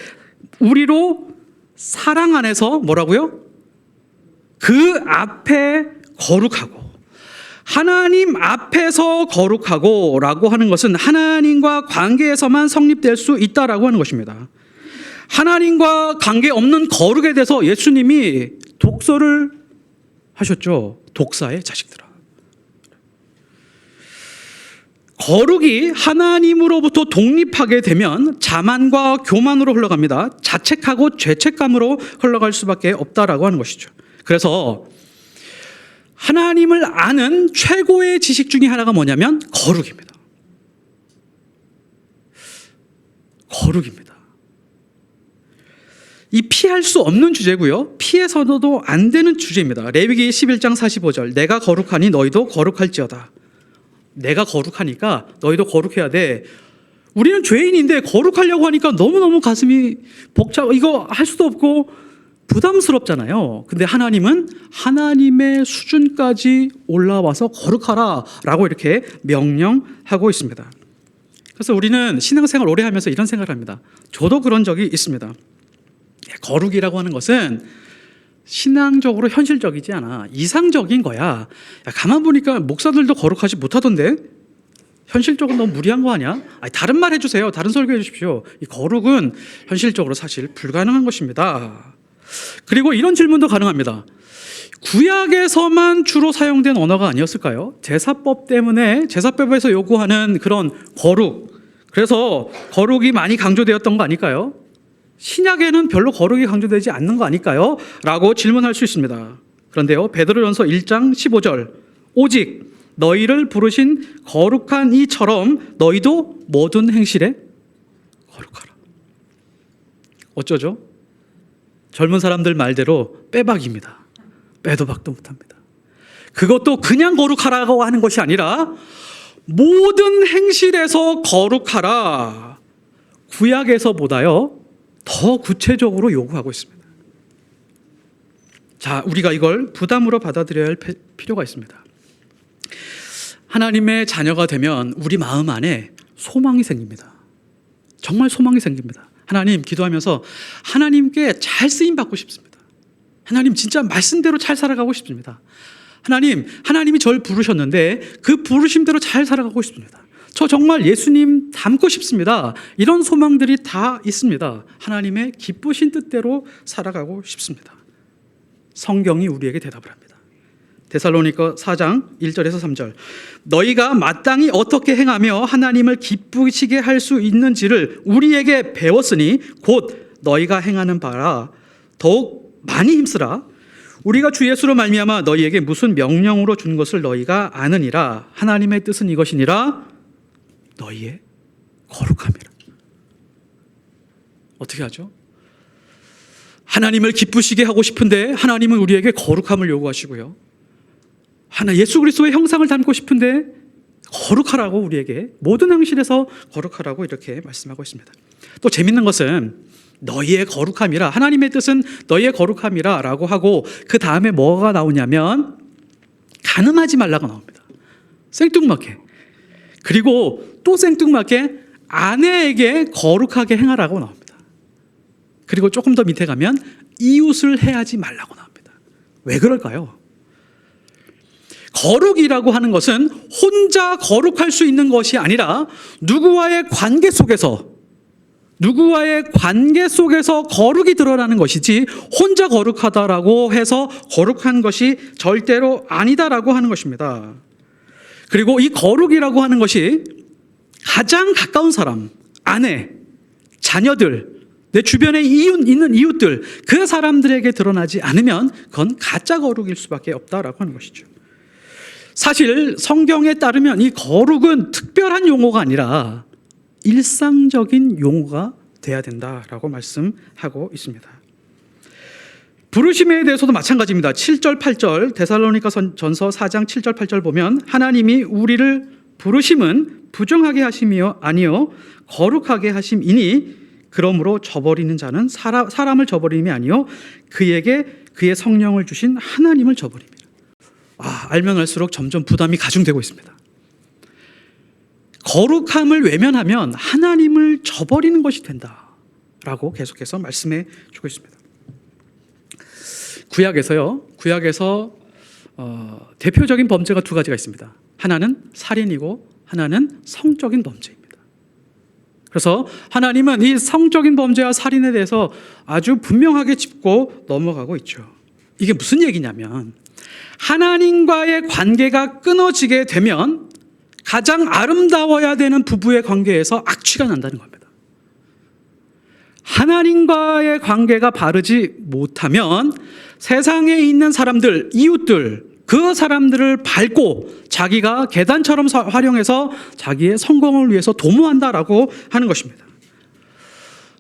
S1: 우리로 사랑 안에서 뭐라고요? 그 앞에 거룩하고, 하나님 앞에서 거룩하고 라고 하는 것은 하나님과 관계에서만 성립될 수 있다라고 하는 것입니다. 하나님과 관계없는 거룩에 대해서 예수님이 독서를 하셨죠. 독사의 자식들아. 거룩이 하나님으로부터 독립하게 되면 자만과 교만으로 흘러갑니다. 자책하고 죄책감으로 흘러갈 수밖에 없다라고 하는 것이죠. 그래서 하나님을 아는 최고의 지식 중에 하나가 뭐냐면 거룩입니다. 거룩입니다. 이 피할 수 없는 주제고요. 피해서도 안 되는 주제입니다. 레위기 11장 45절 내가 거룩하니 너희도 거룩할지어다. 내가 거룩하니까 너희도 거룩해야 돼. 우리는 죄인인데 거룩하려고 하니까 너무너무 가슴이 이거 할 수도 없고 부담스럽잖아요. 근데 하나님은 하나님의 수준까지 올라와서 거룩하라 라고 이렇게 명령하고 있습니다. 그래서 우리는 신앙생활 오래 하면서 이런 생각을 합니다. 저도 그런 적이 있습니다. 거룩이라고 하는 것은 신앙적으로 현실적이지 않아. 이상적인 거야. 야, 가만 보니까 목사들도 거룩하지 못하던데? 현실적으로 너무 무리한 거 아니야? 아니, 다른 말 해주세요. 다른 설교해 주십시오. 이 거룩은 현실적으로 사실 불가능한 것입니다. 그리고 이런 질문도 가능합니다. 구약에서만 주로 사용된 언어가 아니었을까요? 제사법 때문에 제사법에서 요구하는 그런 거룩, 그래서 거룩이 많이 강조되었던 거 아닐까요? 신약에는 별로 거룩이 강조되지 않는 거 아닐까요? 라고 질문할 수 있습니다. 그런데요, 베드로전서 1장 15절 오직 너희를 부르신 거룩한 이처럼 너희도 모든 행실에 거룩하라. 어쩌죠? 젊은 사람들 말대로 빼박입니다. 빼도 박도 못합니다. 그것도 그냥 거룩하라고 하는 것이 아니라 모든 행실에서 거룩하라. 구약에서보다요 더 구체적으로 요구하고 있습니다. 자, 우리가 이걸 부담으로 받아들여야 할 필요가 있습니다. 하나님의 자녀가 되면 우리 마음 안에 소망이 생깁니다. 정말 소망이 생깁니다. 하나님, 기도하면서 하나님께 잘 쓰임 받고 싶습니다. 하나님, 진짜 말씀대로 잘 살아가고 싶습니다. 하나님이 저를 부르셨는데 그 부르심대로 잘 살아가고 싶습니다. 저 정말 예수님 닮고 싶습니다. 이런 소망들이 다 있습니다. 하나님의 기쁘신 뜻대로 살아가고 싶습니다. 성경이 우리에게 대답을 합니다. 데살로니가 4장 1절에서 3절 너희가 마땅히 어떻게 행하며 하나님을 기쁘시게 할 수 있는지를 우리에게 배웠으니 곧 너희가 행하는 바라 더욱 많이 힘쓰라. 우리가 주 예수로 말미암아 너희에게 무슨 명령으로 준 것을 너희가 아느니라. 하나님의 뜻은 이것이니라 너희의 거룩함이라. 어떻게 하죠? 하나님을 기쁘시게 하고 싶은데 하나님은 우리에게 거룩함을 요구하시고요. 예수 그리스도의 형상을 닮고 싶은데 거룩하라고, 우리에게 모든 행실에서 거룩하라고 이렇게 말씀하고 있습니다. 또 재밌는 것은 너희의 거룩함이라, 하나님의 뜻은 너희의 거룩함이라 라고 하고 그 다음에 뭐가 나오냐면 간음하지 말라고 나옵니다. 생뚱맞게. 그리고 또 생뚱맞게 아내에게 거룩하게 행하라고 나옵니다. 그리고 조금 더 밑에 가면 이웃을 해하지 말라고 나옵니다. 왜 그럴까요? 거룩이라고 하는 것은 혼자 거룩할 수 있는 것이 아니라 누구와의 관계 속에서 거룩이 드러나는 것이지, 혼자 거룩하다라고 해서 거룩한 것이 절대로 아니다라고 하는 것입니다. 그리고 이 거룩이라고 하는 것이 가장 가까운 사람, 아내, 자녀들, 내 주변에 있는 이웃들, 그 사람들에게 드러나지 않으면 그건 가짜 거룩일 수밖에 없다라고 하는 것이죠. 사실 성경에 따르면 이 거룩은 특별한 용어가 아니라 일상적인 용어가 돼야 된다라고 말씀하고 있습니다. 부르심에 대해서도 마찬가지입니다. 7절, 8절 데살로니가 전서 4장 7절, 8절 보면 하나님이 우리를 부르심은 부정하게 하심이요 아니요 거룩하게 하심이니 그러므로 저버리는 자는 사람을 저버림이 아니요 그에게 그의 성령을 주신 하나님을 저버립니다. 알면 알수록 점점 부담이 가중되고 있습니다. 거룩함을 외면하면 하나님을 저버리는 것이 된다라고 계속해서 말씀해 주고 있습니다. 구약에서 대표적인 범죄가 두 가지가 있습니다. 하나는 살인이고 하나는 성적인 범죄입니다. 그래서 하나님은 이 성적인 범죄와 살인에 대해서 아주 분명하게 짚고 넘어가고 있죠. 이게 무슨 얘기냐면 하나님과의 관계가 끊어지게 되면 가장 아름다워야 되는 부부의 관계에서 악취가 난다는 겁니다. 하나님과의 관계가 바르지 못하면 세상에 있는 사람들, 이웃들, 그 사람들을 밟고 자기가 계단처럼 활용해서 자기의 성공을 위해서 도모한다라고 하는 것입니다.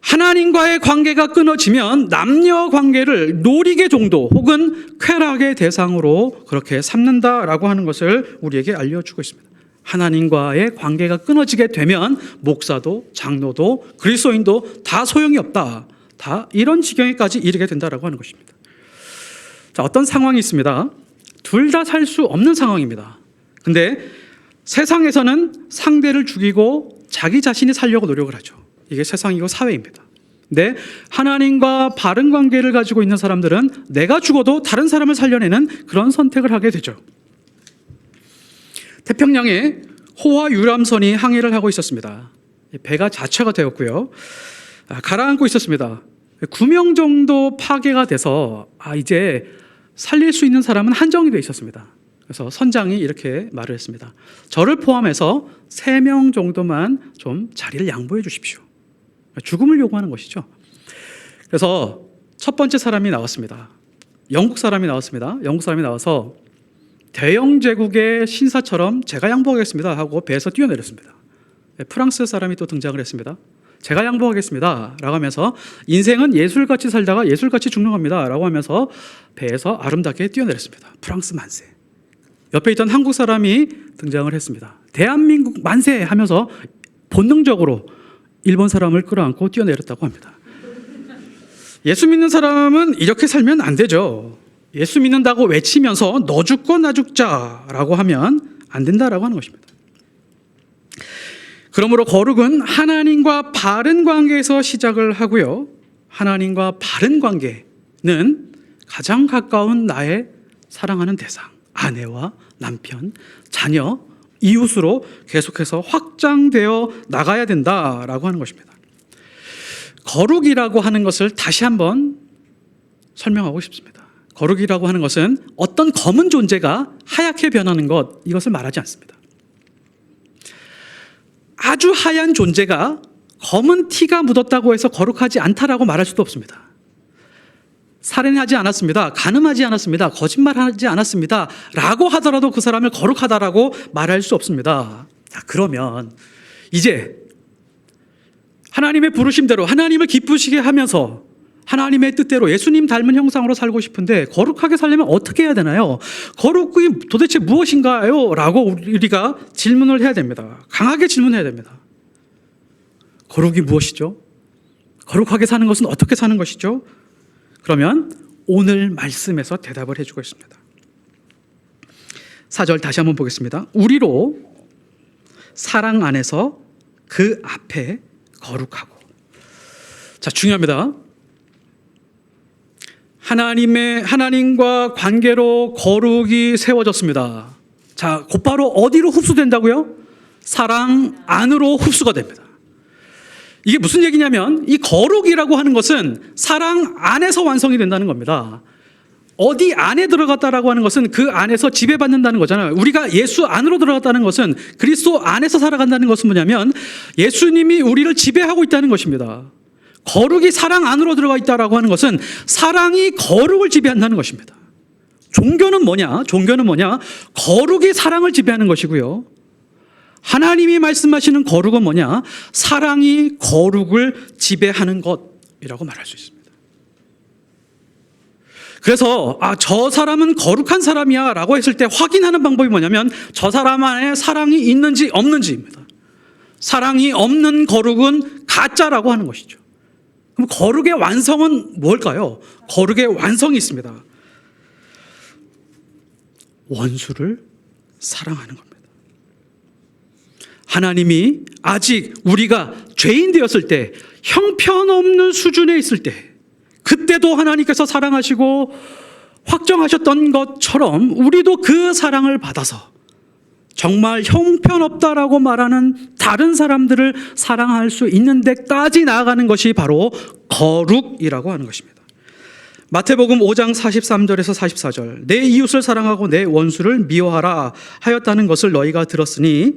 S1: 하나님과의 관계가 끊어지면 남녀 관계를 놀이개 정도 혹은 쾌락의 대상으로 그렇게 삼는다라고 하는 것을 우리에게 알려주고 있습니다. 하나님과의 관계가 끊어지게 되면 목사도 장로도 그리스도인도 다 소용이 없다. 다 이런 지경에까지 이르게 된다라고 하는 것입니다. 자, 어떤 상황이 있습니다. 둘 다 살 수 없는 상황입니다. 근데 세상에서는 상대를 죽이고 자기 자신이 살려고 노력을 하죠. 이게 세상이고 사회입니다. 근데 하나님과 바른 관계를 가지고 있는 사람들은 내가 죽어도 다른 사람을 살려내는 그런 선택을 하게 되죠. 태평양에 호화 유람선이 항해를 하고 있었습니다. 배가 자체가 되었고요. 가라앉고 있었습니다. 9명 정도 파괴가 돼서 이제 살릴 수 있는 사람은 한정이 되어 있었습니다. 그래서 선장이 이렇게 말을 했습니다. 저를 포함해서 3명 정도만 좀 자리를 양보해 주십시오. 죽음을 요구하는 것이죠. 그래서 첫 번째 사람이 나왔습니다. 영국 사람이 나왔습니다. 영국 사람이 나와서 대영 제국의 신사처럼 제가 양보하겠습니다 하고 배에서 뛰어내렸습니다. 프랑스 사람이 또 등장을 했습니다. 제가 양보하겠습니다 라고 하면서 인생은 예술같이 살다가 예술같이 죽는 겁니다 라고 하면서 배에서 아름답게 뛰어내렸습니다. 프랑스 만세. 옆에 있던 한국 사람이 등장을 했습니다. 대한민국 만세 하면서 본능적으로 일본 사람을 끌어안고 뛰어내렸다고 합니다. 예수 믿는 사람은 이렇게 살면 안 되죠. 예수 믿는다고 외치면서 너 죽고 나 죽자라고 하면 안 된다라고 하는 것입니다. 그러므로 거룩은 하나님과 바른 관계에서 시작을 하고요. 하나님과 바른 관계는 가장 가까운 나의 사랑하는 대상, 아내와 남편, 자녀, 이웃으로 계속해서 확장되어 나가야 된다라고 하는 것입니다. 거룩이라고 하는 것을 다시 한번 설명하고 싶습니다. 거룩이라고 하는 것은 어떤 검은 존재가 하얗게 변하는 것, 이것을 말하지 않습니다. 아주 하얀 존재가 검은 티가 묻었다고 해서 거룩하지 않다라고 말할 수도 없습니다. 살인하지 않았습니다. 간음하지 않았습니다. 거짓말하지 않았습니다. 라고 하더라도 그 사람을 거룩하다라고 말할 수 없습니다. 자, 그러면 이제 하나님의 부르심대로 하나님을 기쁘시게 하면서 하나님의 뜻대로 예수님 닮은 형상으로 살고 싶은데 거룩하게 살려면 어떻게 해야 되나요? 거룩이 도대체 무엇인가요? 라고 우리가 질문을 해야 됩니다. 강하게 질문해야 됩니다. 거룩이 무엇이죠? 거룩하게 사는 것은 어떻게 사는 것이죠? 그러면 오늘 말씀에서 대답을 해주고 있습니다. 4절 다시 한번 보겠습니다. 우리로 사랑 안에서 그 앞에 거룩하고. 자, 중요합니다. 하나님과 관계로 거룩이 세워졌습니다. 자, 곧바로 어디로 흡수된다고요? 사랑 안으로 흡수가 됩니다. 이게 무슨 얘기냐면 이 거룩이라고 하는 것은 사랑 안에서 완성이 된다는 겁니다. 어디 안에 들어갔다라고 하는 것은 그 안에서 지배받는다는 거잖아요. 우리가 예수 안으로 들어갔다는 것은 그리스도 안에서 살아간다는 것은 뭐냐면 예수님이 우리를 지배하고 있다는 것입니다. 거룩이 사랑 안으로 들어가 있다라고 하는 것은 사랑이 거룩을 지배한다는 것입니다. 종교는 뭐냐? 종교는 뭐냐? 거룩이 사랑을 지배하는 것이고요. 하나님이 말씀하시는 거룩은 뭐냐? 사랑이 거룩을 지배하는 것이라고 말할 수 있습니다. 그래서 저 사람은 거룩한 사람이야 라고 했을 때 확인하는 방법이 뭐냐면 저 사람 안에 사랑이 있는지 없는지입니다. 사랑이 없는 거룩은 가짜라고 하는 것이죠. 그럼 거룩의 완성은 뭘까요? 거룩의 완성이 있습니다. 원수를 사랑하는 겁니다. 하나님이 아직 우리가 죄인 되었을 때, 형편없는 수준에 있을 때, 그때도 하나님께서 사랑하시고 확정하셨던 것처럼 우리도 그 사랑을 받아서 정말 형편없다라고 말하는 다른 사람들을 사랑할 수 있는 데까지 나아가는 것이 바로 거룩이라고 하는 것입니다. 마태복음 5장 43절에서 44절, 내 이웃을 사랑하고 내 원수를 미워하라 하였다는 것을 너희가 들었으니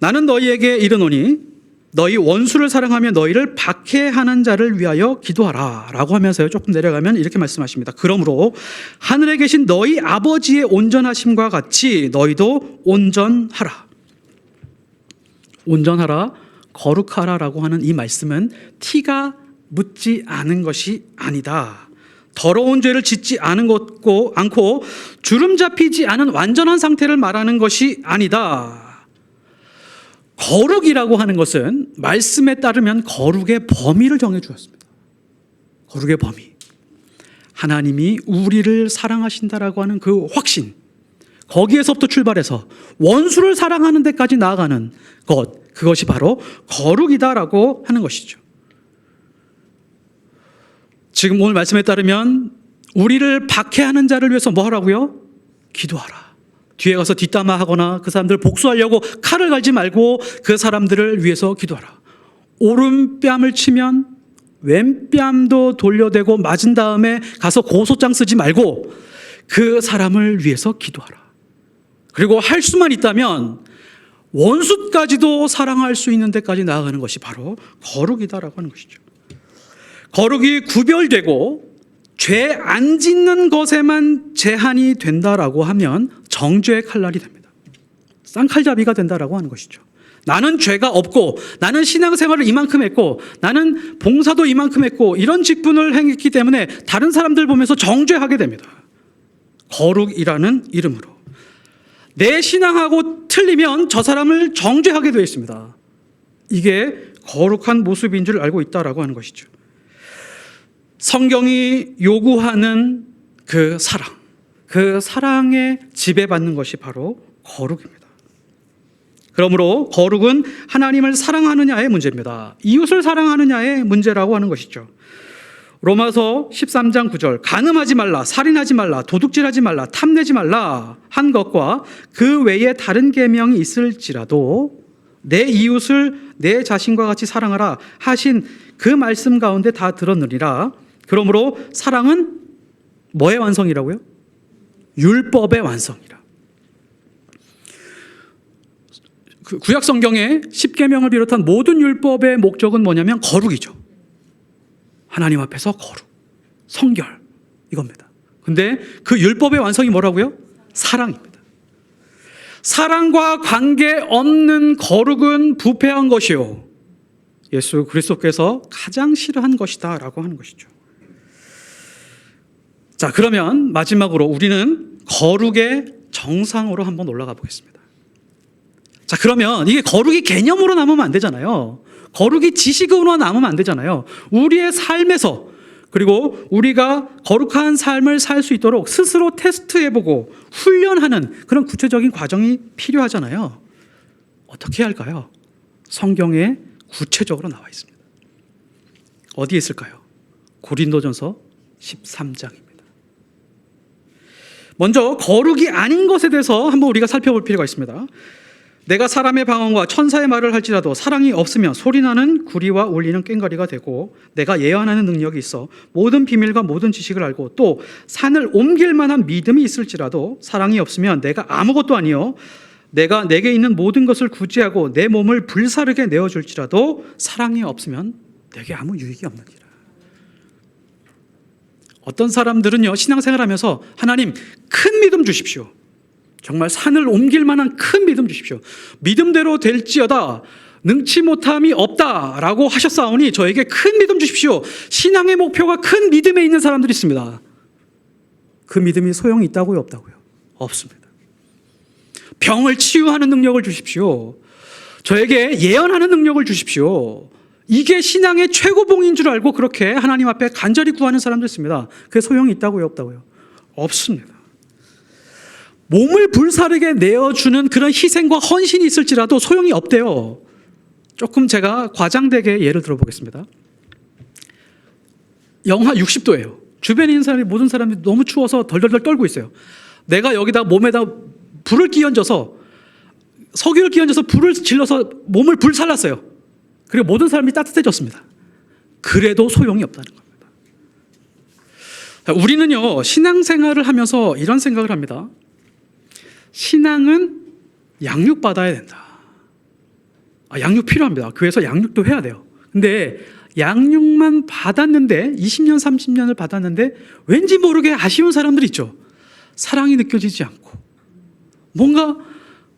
S1: 나는 너희에게 이르노니 너희 원수를 사랑하며 너희를 박해하는 자를 위하여 기도하라 라고 하면서요, 조금 내려가면 이렇게 말씀하십니다. 그러므로 하늘에 계신 너희 아버지의 온전하심과 같이 너희도 온전하라. 온전하라, 거룩하라 라고 하는 이 말씀은 티가 묻지 않은 것이 아니다. 더러운 죄를 짓지 않고 주름 잡히지 않은 완전한 상태를 말하는 것이 아니다. 거룩이라고 하는 것은 말씀에 따르면 거룩의 범위를 정해 주었습니다. 거룩의 범위. 하나님이 우리를 사랑하신다라고 하는 그 확신, 거기에서부터 출발해서 원수를 사랑하는 데까지 나아가는 것, 그것이 바로 거룩이다라고 하는 것이죠. 지금 오늘 말씀에 따르면 우리를 박해하는 자를 위해서 뭐 하라고요? 기도하라. 뒤에 가서 뒷담화하거나 그 사람들을 복수하려고 칼을 갈지 말고 그 사람들을 위해서 기도하라. 오른뺨을 치면 왼뺨도 돌려대고 맞은 다음에 가서 고소장 쓰지 말고 그 사람을 위해서 기도하라. 그리고 할 수만 있다면 원수까지도 사랑할 수 있는 데까지 나아가는 것이 바로 거룩이다라고 하는 것이죠. 거룩이 구별되고 죄 안 짓는 것에만 제한이 된다라고 하면 정죄의 칼날이 됩니다. 쌍칼잡이가 된다라고 하는 것이죠. 나는 죄가 없고 나는 신앙생활을 이만큼 했고 나는 봉사도 이만큼 했고 이런 직분을 행했기 때문에 다른 사람들 보면서 정죄하게 됩니다. 거룩이라는 이름으로. 내 신앙하고 틀리면 저 사람을 정죄하게 되어 있습니다. 이게 거룩한 모습인 줄 알고 있다라고 하는 것이죠. 성경이 요구하는 그 사랑, 그 사랑에 지배받는 것이 바로 거룩입니다. 그러므로 거룩은 하나님을 사랑하느냐의 문제입니다. 이웃을 사랑하느냐의 문제라고 하는 것이죠. 로마서 13장 9절, 간음하지 말라, 살인하지 말라, 도둑질하지 말라, 탐내지 말라 한 것과 그 외에 다른 계명이 있을지라도 내 이웃을 내 자신과 같이 사랑하라 하신 그 말씀 가운데 다 들었느니라. 그러므로 사랑은 뭐의 완성이라고요? 율법의 완성이라. 그 구약 성경의 10계명을 비롯한 모든 율법의 목적은 뭐냐면 거룩이죠. 하나님 앞에서 거룩, 성결, 이겁니다. 근데 그 율법의 완성이 뭐라고요? 사랑입니다. 사랑과 관계없는 거룩은 부패한 것이요 예수 그리스도께서 가장 싫어한 것이다 라고 하는 것이죠. 자, 그러면 마지막으로 우리는 거룩의 정상으로 한번 올라가 보겠습니다. 자, 그러면 이게 거룩이 개념으로 남으면 안 되잖아요. 거룩이 지식으로 남으면 안 되잖아요. 우리의 삶에서, 그리고 우리가 거룩한 삶을 살 수 있도록 스스로 테스트해보고 훈련하는 그런 구체적인 과정이 필요하잖아요. 어떻게 할까요? 성경에 구체적으로 나와 있습니다. 어디에 있을까요? 고린도전서 13장입니다. 먼저 거룩이 아닌 것에 대해서 한번 우리가 살펴볼 필요가 있습니다. 내가 사람의 방언과 천사의 말을 할지라도 사랑이 없으면 소리나는 구리와 울리는 꽹과리가 되고 내가 예언하는 능력이 있어 모든 비밀과 모든 지식을 알고 또 산을 옮길 만한 믿음이 있을지라도 사랑이 없으면 내가 아무것도 아니요 내가 내게 있는 모든 것을 구제하고 내 몸을 불사르게 내어줄지라도 사랑이 없으면 내게 아무 유익이 없느니라. 어떤 사람들은요, 신앙생활하면서 하나님 큰 믿음 주십시오. 정말 산을 옮길 만한 큰 믿음 주십시오. 믿음대로 될지어다 능치 못함이 없다라고 하셨사오니 저에게 큰 믿음 주십시오. 신앙의 목표가 큰 믿음에 있는 사람들이 있습니다. 그 믿음이 소용이 있다고요, 없다고요? 없습니다. 병을 치유하는 능력을 주십시오. 저에게 예언하는 능력을 주십시오. 이게 신앙의 최고봉인 줄 알고 그렇게 하나님 앞에 간절히 구하는 사람도 있습니다. 그게 소용이 있다고요, 없다고요? 없습니다. 몸을 불사르게 내어주는 그런 희생과 헌신이 있을지라도 소용이 없대요. 조금 제가 과장되게 예를 들어보겠습니다. 영하 60도예요. 주변에 있는 사람이, 모든 사람이 너무 추워서 덜덜덜 떨고 있어요. 내가 여기다 몸에다 불을 끼얹어서, 석유를 끼얹어서 불을 질러서 몸을 불살랐어요. 그리고 모든 사람이 따뜻해졌습니다. 그래도 소용이 없다는 겁니다. 우리는요, 신앙생활을 하면서 이런 생각을 합니다. 신앙은 양육받아야 된다. 양육 필요합니다. 교회에서 양육도 해야 돼요. 근데 양육만 받았는데 20년, 30년을 받았는데 왠지 모르게 아쉬운 사람들이 있죠. 사랑이 느껴지지 않고 뭔가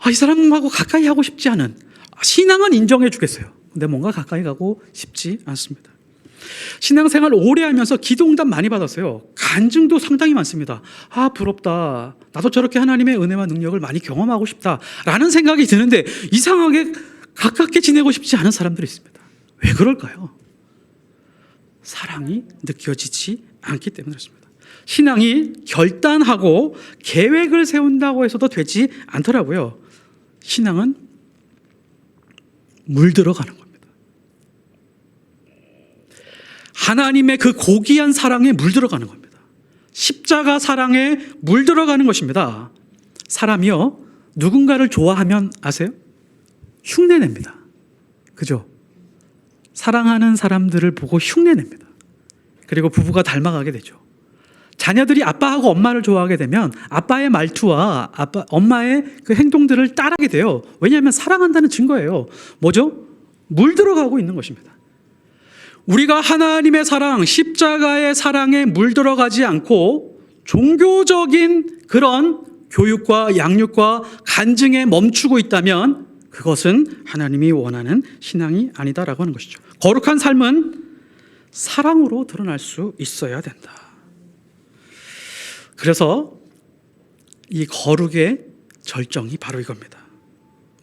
S1: 이 사람하고 가까이 하고 싶지 않은, 신앙은 인정해 주겠어요. 근데 뭔가 가까이 가고 싶지 않습니다. 신앙생활 오래 하면서 기도응답 많이 받았어요. 간증도 상당히 많습니다. 부럽다. 나도 저렇게 하나님의 은혜와 능력을 많이 경험하고 싶다라는 생각이 드는데 이상하게 가깝게 지내고 싶지 않은 사람들이 있습니다. 왜 그럴까요? 사랑이 느껴지지 않기 때문에 그렇습니다. 신앙이 결단하고 계획을 세운다고 해서도 되지 않더라고요. 신앙은 물들어가는 겁니다. 하나님의 그 고귀한 사랑에 물들어가는 겁니다. 십자가 사랑에 물들어가는 것입니다. 사람이요, 누군가를 좋아하면 아세요? 흉내냅니다. 그죠? 사랑하는 사람들을 보고 흉내냅니다. 그리고 부부가 닮아가게 되죠. 자녀들이 아빠하고 엄마를 좋아하게 되면 아빠의 말투와 엄마의 그 행동들을 따르게 돼요. 왜냐하면 사랑한다는 증거예요. 뭐죠? 물들어가고 있는 것입니다. 우리가 하나님의 사랑, 십자가의 사랑에 물들어가지 않고 종교적인 그런 교육과 양육과 간증에 멈추고 있다면 그것은 하나님이 원하는 신앙이 아니다라고 하는 것이죠. 거룩한 삶은 사랑으로 드러날 수 있어야 된다. 그래서 이 거룩의 절정이 바로 이겁니다.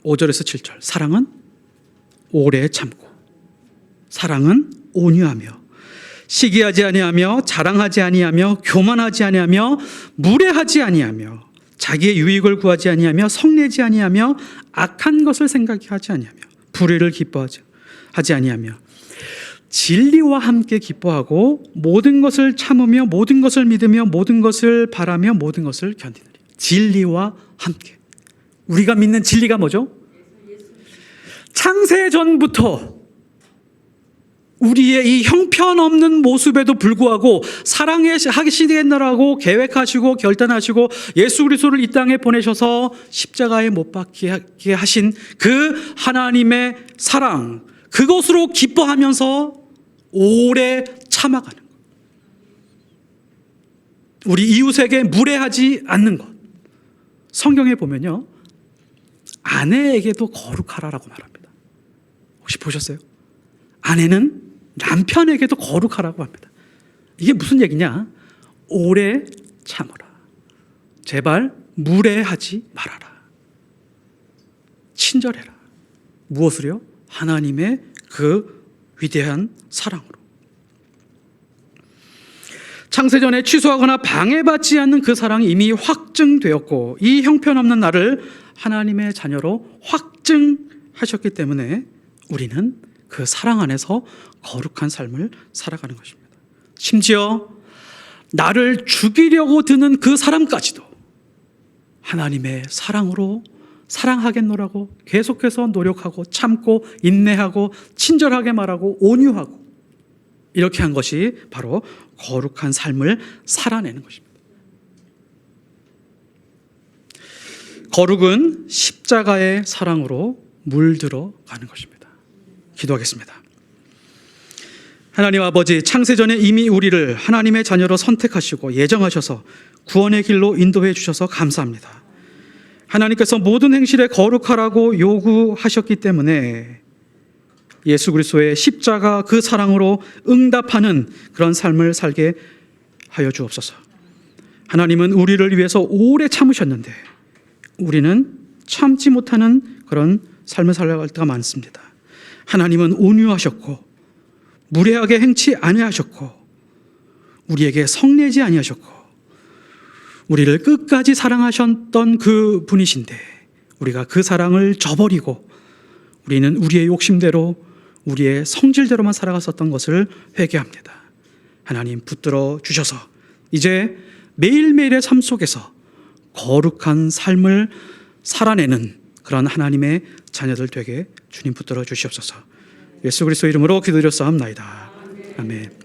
S1: 5절에서 7절. 사랑은 오래 참고, 사랑은 온유하며, 시기하지 아니하며, 자랑하지 아니하며, 교만하지 아니하며, 무례하지 아니하며, 자기의 유익을 구하지 아니하며, 성내지 아니하며, 악한 것을 생각하지 아니하며, 불의를 기뻐하지 아니하며, 진리와 함께 기뻐하고, 모든 것을 참으며, 모든 것을 믿으며, 모든 것을 바라며, 모든 것을 견디느니. 진리와 함께. 우리가 믿는 진리가 뭐죠? 창세 전부터 우리의 이 형편없는 모습에도 불구하고 사랑하시겠노라고 계획하시고 결단하시고 예수 그리스도를 이 땅에 보내셔서 십자가에 못 박히게 하신 그 하나님의 사랑, 그것으로 기뻐하면서 오래 참아가는 것. 우리 이웃에게 무례하지 않는 것. 성경에 보면요, 아내에게도 거룩하라라고 말합니다. 혹시 보셨어요? 아내는 남편에게도 거룩하라고 합니다. 이게 무슨 얘기냐? 오래 참으라. 제발 무례하지 말아라. 친절해라. 무엇을요? 하나님의 그 위대한 사랑으로. 창세전에 취소하거나 방해받지 않는 그 사랑이 이미 확증되었고, 이 형편없는 나를 하나님의 자녀로 확증하셨기 때문에 우리는 그 사랑 안에서 거룩한 삶을 살아가는 것입니다. 심지어 나를 죽이려고 드는 그 사람까지도 하나님의 사랑으로 사랑하겠노라고 계속해서 노력하고 참고 인내하고 친절하게 말하고 온유하고, 이렇게 한 것이 바로 거룩한 삶을 살아내는 것입니다. 거룩은 십자가의 사랑으로 물들어 가는 것입니다. 기도하겠습니다. 하나님 아버지, 창세전에 이미 우리를 하나님의 자녀로 선택하시고 예정하셔서 구원의 길로 인도해 주셔서 감사합니다. 하나님께서 모든 행실에 거룩하라고 요구하셨기 때문에 예수 그리스도의 십자가 그 사랑으로 응답하는 그런 삶을 살게 하여 주옵소서. 하나님은 우리를 위해서 오래 참으셨는데 우리는 참지 못하는 그런 삶을 살아갈 때가 많습니다. 하나님은 온유하셨고 무례하게 행치 아니하셨고 우리에게 성내지 아니하셨고 우리를 끝까지 사랑하셨던 그 분이신데 우리가 그 사랑을 저버리고 우리는 우리의 욕심대로 우리의 성질대로만 살아갔었던 것을 회개합니다. 하나님 붙들어 주셔서 이제 매일매일의 삶 속에서 거룩한 삶을 살아내는 그런 하나님의 자녀들 되게 주님 붙들어 주시옵소서. 예수 그리스도 이름으로 기도드렸사옵나이다. 아멘.